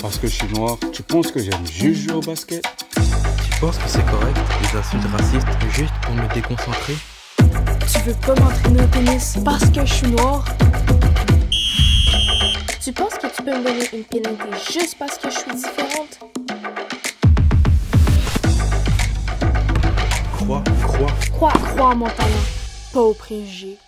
parce que je suis noir, tu penses que j'aime juste jouer au basket? Tu penses que c'est correct, les insultes racistes, juste pour me déconcentrer? Tu veux pas m'entraîner au tennis parce que je suis noir? Tu penses que tu peux me donner une pénalité juste parce que je suis différente? Crois à mon talent, pas aux préjugés.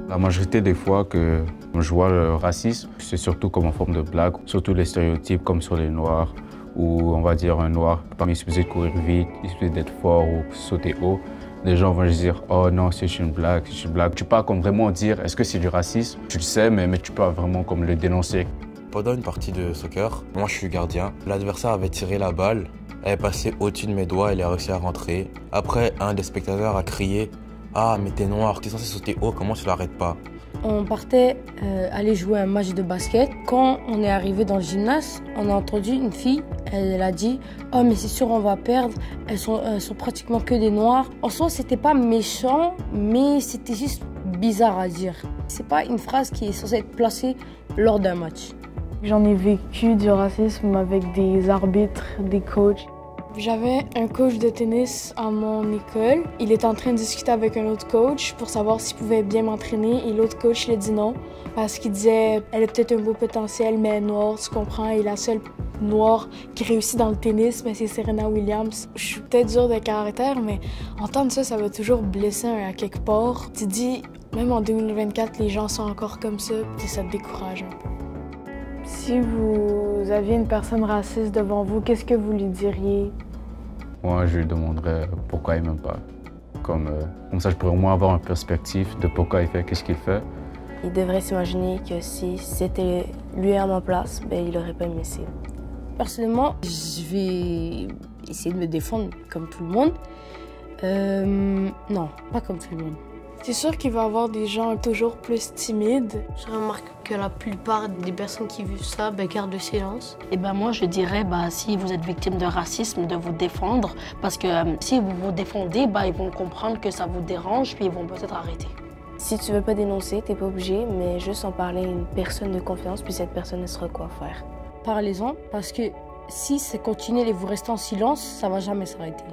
La majorité des fois que je vois le racisme, c'est surtout comme en forme de blague, surtout les stéréotypes comme sur les noirs, où on va dire un noir, il suffisait de courir vite, il suffisait d'être fort ou sauter haut. Les gens vont juste dire « Oh non, c'est une blague, c'est une blague ». Tu peux pas comme vraiment dire « Est-ce que c'est du racisme ?» Tu le sais, mais tu peux pas vraiment comme le dénoncer. Pendant une partie de soccer, moi je suis gardien, l'adversaire avait tiré la balle, elle est passée au-dessus de mes doigts, elle a réussi à rentrer. Après, un des spectateurs a crié « Ah, mais t'es noir, t'es censé sauter haut, comment tu l'arrêtes pas ?» On partait aller jouer un match de basket. Quand on est arrivé dans le gymnase, on a entendu une fille, elle a dit « Oh mais c'est sûr on va perdre, elles sont pratiquement que des noirs ». En soi c'était pas méchant, mais c'était juste bizarre à dire. C'est pas une phrase qui est censée être placée lors d'un match. J'en ai vécu du racisme avec des arbitres, des coachs. J'avais un coach de tennis à mon école. Il était en train de discuter avec un autre coach pour savoir s'il pouvait bien m'entraîner et l'autre coach lui a dit non parce qu'il disait « Elle a peut-être un beau potentiel, mais elle est noire, tu comprends? Et la seule noire qui réussit dans le tennis, c'est Serena Williams. » Je suis peut-être dure de caractère, mais entendre ça, ça va toujours blesser à quelque part. Tu te dis, même en 2024, les gens sont encore comme ça, puis ça te décourage un peu. Si vous aviez une personne raciste devant vous, qu'est-ce que vous lui diriez? Moi, je lui demanderais pourquoi il m'aime pas. Comme ça, je pourrais au moins avoir une perspective de pourquoi il fait, qu'est-ce qu'il fait. Il devrait s'imaginer que si c'était lui à ma place, il aurait pas aimé ça. Personnellement, je vais essayer de me défendre comme tout le monde. Non, pas comme tout le monde. C'est sûr qu'il va y avoir des gens toujours plus timides. Je remarque que la plupart des personnes qui vivent ça gardent le silence. Et moi, je dirais, si vous êtes victime de racisme, de vous défendre. Parce que si vous vous défendez, ils vont comprendre que ça vous dérange, puis ils vont peut-être arrêter. Si tu veux pas dénoncer, t'es pas obligé, mais juste en parler à une personne de confiance, puis cette personne, elle saura quoi faire. Parlez-en, parce que si c'est continuel et vous restez en silence, ça va jamais s'arrêter.